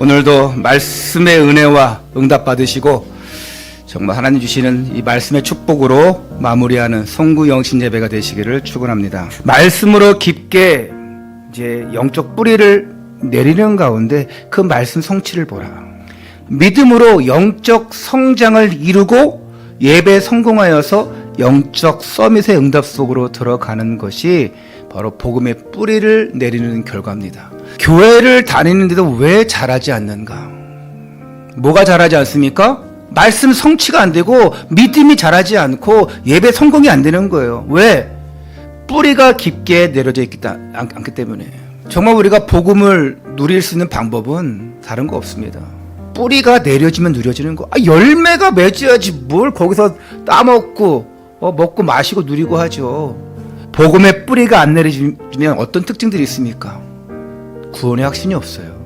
오늘도 말씀의 은혜와 응답 받으시고 정말 하나님 주시는 이 말씀의 축복으로 마무리하는 송구 영신 예배가 되시기를 축원합니다. 말씀으로 깊게 이제 영적 뿌리를 내리는 가운데 그 말씀 성취를 보라. 믿음으로 영적 성장을 이루고 예배 성공하여서 영적 서밋의 응답 속으로 들어가는 것이 바로 복음의 뿌리를 내리는 결과입니다. 교회를 다니는데도 왜 잘하지 않는가? 뭐가 잘하지 않습니까? 말씀 성취가 안 되고 믿음이 자라지 않고 예배 성공이 안 되는 거예요. 왜? 뿌리가 깊게 내려져 있기 않기 때문에. 정말 우리가 복음을 누릴 수 있는 방법은 다른 거 없습니다. 뿌리가 내려지면 누려지는 거. 열매가 맺어야지 뭘 거기서 따먹고 먹고 마시고 누리고 하죠. 복음의 뿌리가 안 내려지면 어떤 특징들이 있습니까? 구원의 확신이 없어요.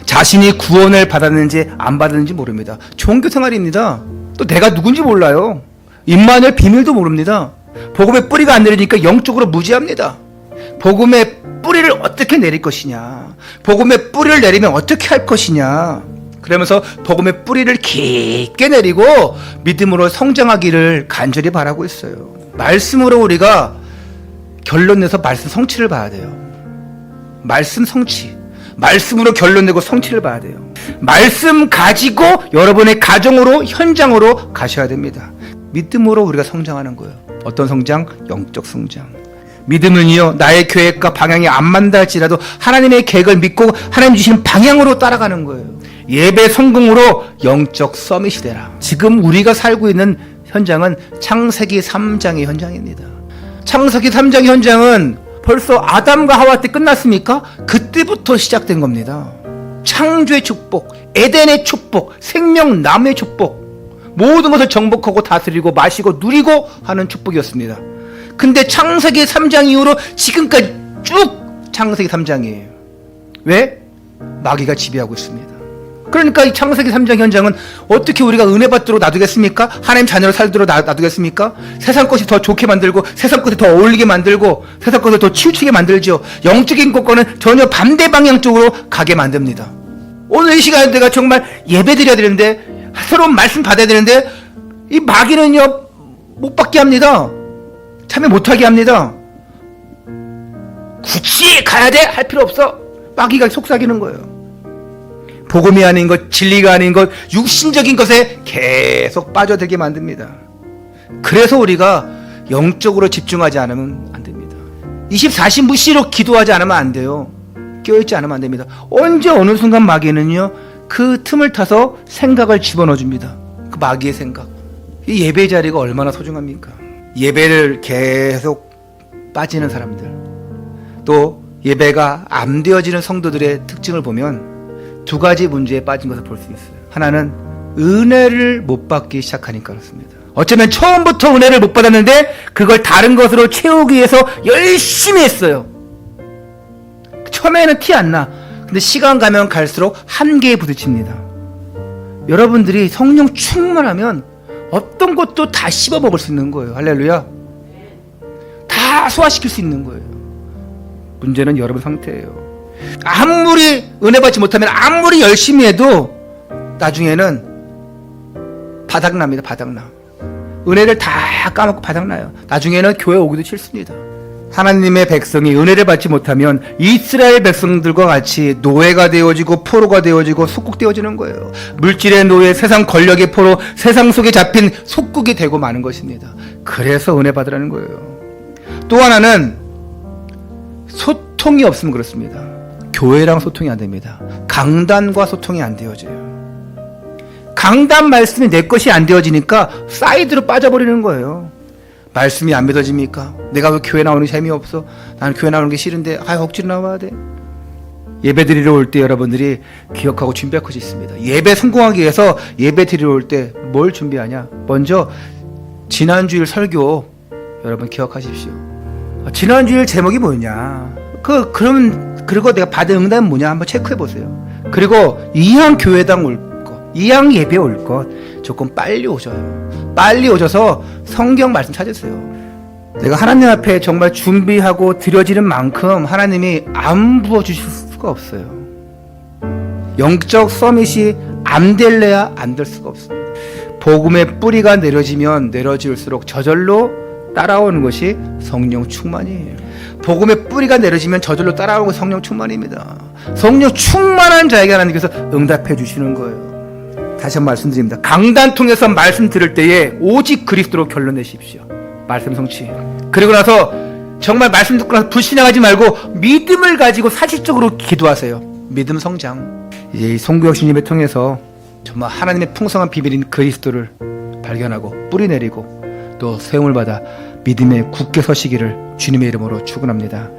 자신이 구원을 받았는지 안 받았는지 모릅니다. 종교 생활입니다. 또 내가 누군지 몰라요. 임마누엘 비밀도 모릅니다. 복음의 뿌리가 안 내리니까 영적으로 무지합니다. 복음의 뿌리를 어떻게 내릴 것이냐, 복음의 뿌리를 내리면 어떻게 할 것이냐, 그러면서 복음의 뿌리를 깊게 내리고 믿음으로 성장하기를 간절히 바라고 있어요. 말씀으로 우리가 결론 내서 말씀 성취를 봐야 돼요. 말씀 성취, 말씀으로 결론 내고 성취를 봐야 돼요. 말씀 가지고 여러분의 가정으로 현장으로 가셔야 됩니다. 믿음으로 우리가 성장하는 거예요. 어떤 성장? 영적 성장. 믿음은요, 나의 계획과 방향이 안 맞다 할지라도 하나님의 계획을 믿고 하나님 주시는 방향으로 따라가는 거예요. 예배 성공으로 영적 서밋이 되라. 지금 우리가 살고 있는 현장은 창세기 3장의 현장입니다. 창세기 3장의 현장은 벌써 아담과 하와 때 끝났습니까? 그때부터 시작된 겁니다. 창조의 축복, 에덴의 축복, 생명나무의 축복, 모든 것을 정복하고 다스리고 마시고 누리고 하는 축복이었습니다. 근데 창세기 3장 이후로 지금까지 쭉 창세기 3장이에요. 왜? 마귀가 지배하고 있습니다. 그러니까 이 창세기 3장 현장은 어떻게 우리가 은혜 받도록 놔두겠습니까? 하나님 자녀로 살도록 놔두겠습니까? 세상 것이 더 좋게 만들고 세상 것이 더 어울리게 만들고 세상 것을 더 치우치게 만들죠. 영적인 것과는 전혀 반대 방향 쪽으로 가게 만듭니다. 오늘 이 시간에 내가 정말 예배 드려야 되는데, 새로운 말씀 받아야 되는데 이 마귀는요, 못 받게 합니다. 참여 못하게 합니다. 굳이 가야 돼? 할 필요 없어. 마귀가 속삭이는 거예요. 복음이 아닌 것, 진리가 아닌 것, 육신적인 것에 계속 빠져들게 만듭니다. 그래서 우리가 영적으로 집중하지 않으면 안 됩니다. 24시 무시로 기도하지 않으면 안 돼요. 깨어있지 않으면 안 됩니다. 언제 어느 순간 마귀는요, 그 틈을 타서 생각을 집어넣어 줍니다. 그 마귀의 생각. 이 예배 자리가 얼마나 소중합니까? 예배를 계속 빠지는 사람들, 또 예배가 안 되어지는 성도들의 특징을 보면 두 가지 문제에 빠진 것을 볼 수 있어요. 하나는 은혜를 못 받기 시작하니까 그렇습니다. 어쩌면 처음부터 은혜를 못 받았는데 그걸 다른 것으로 채우기 위해서 열심히 했어요. 처음에는 티 안 나. 근데 시간 가면 갈수록 한계에 부딪힙니다. 여러분들이 성령 충만하면 어떤 것도 다 씹어 먹을 수 있는 거예요. 할렐루야. 다 소화시킬 수 있는 거예요. 문제는 여러분 상태예요. 아무리 은혜 받지 못하면 아무리 열심히 해도 나중에는 바닥납니다. 바닥나. 은혜를 다 까먹고 바닥나요. 나중에는 교회 오기도 싫습니다. 하나님의 백성이 은혜를 받지 못하면 이스라엘 백성들과 같이 노예가 되어지고 포로가 되어지고 속국되어지는 거예요. 물질의 노예, 세상 권력의 포로, 세상 속에 잡힌 속국이 되고 마는 것입니다. 그래서 은혜 받으라는 거예요. 또 하나는 소통이 없으면 그렇습니다. 교회랑 소통이 안 됩니다. 강단과 소통이 안 되어져요. 강단 말씀이 내 것이 안 되어지니까 사이드로 빠져버리는 거예요. 말씀이 안 믿어집니까? 내가 왜 교회 나오는 게 재미없어? 나는 교회 나오는 게 싫은데 억지로 나와야 돼? 예배 드리러 올 때 여러분들이 기억하고 준비할 것이 있습니다. 예배 성공하기 위해서 예배 드리러 올 때 뭘 준비하냐? 먼저 지난주일 설교 여러분 기억하십시오. 지난주일 제목이 뭐냐? 그리고 내가 받은 응답은 뭐냐? 한번 체크해 보세요. 그리고 이항 교회당 올 것, 이항 예배 올 것 조금 빨리 오셔요. 빨리 오셔서 성경 말씀 찾으세요. 내가 하나님 앞에 정말 준비하고 드려지는 만큼 하나님이 안 부어주실 수가 없어요. 영적 서밋이 안 될래야 안 될 수가 없습니다. 복음의 뿌리가 내려지면 내려질수록 저절로 따라오는 것이 성령 충만이에요. 복음의 뿌리가 내려지면 저절로 따라오는 것이 성령 충만입니다. 성령 충만한 자에게 하나님께서 응답해 주시는 거예요. 다시 한번 말씀드립니다. 강단 통해서 말씀 들을 때에 오직 그리스도로 결론 내십시오. 말씀 성취. 그리고 나서 정말 말씀 듣고 나서 불신앙하지 말고 믿음을 가지고 사실적으로 기도하세요. 믿음 성장. 이제 이 송구영신 예배 통해서 정말 하나님의 풍성한 비밀인 그리스도를 발견하고 뿌리 내리고 또 세움을 받아 믿음에 굳게 서시기를 주님의 이름으로 축원합니다.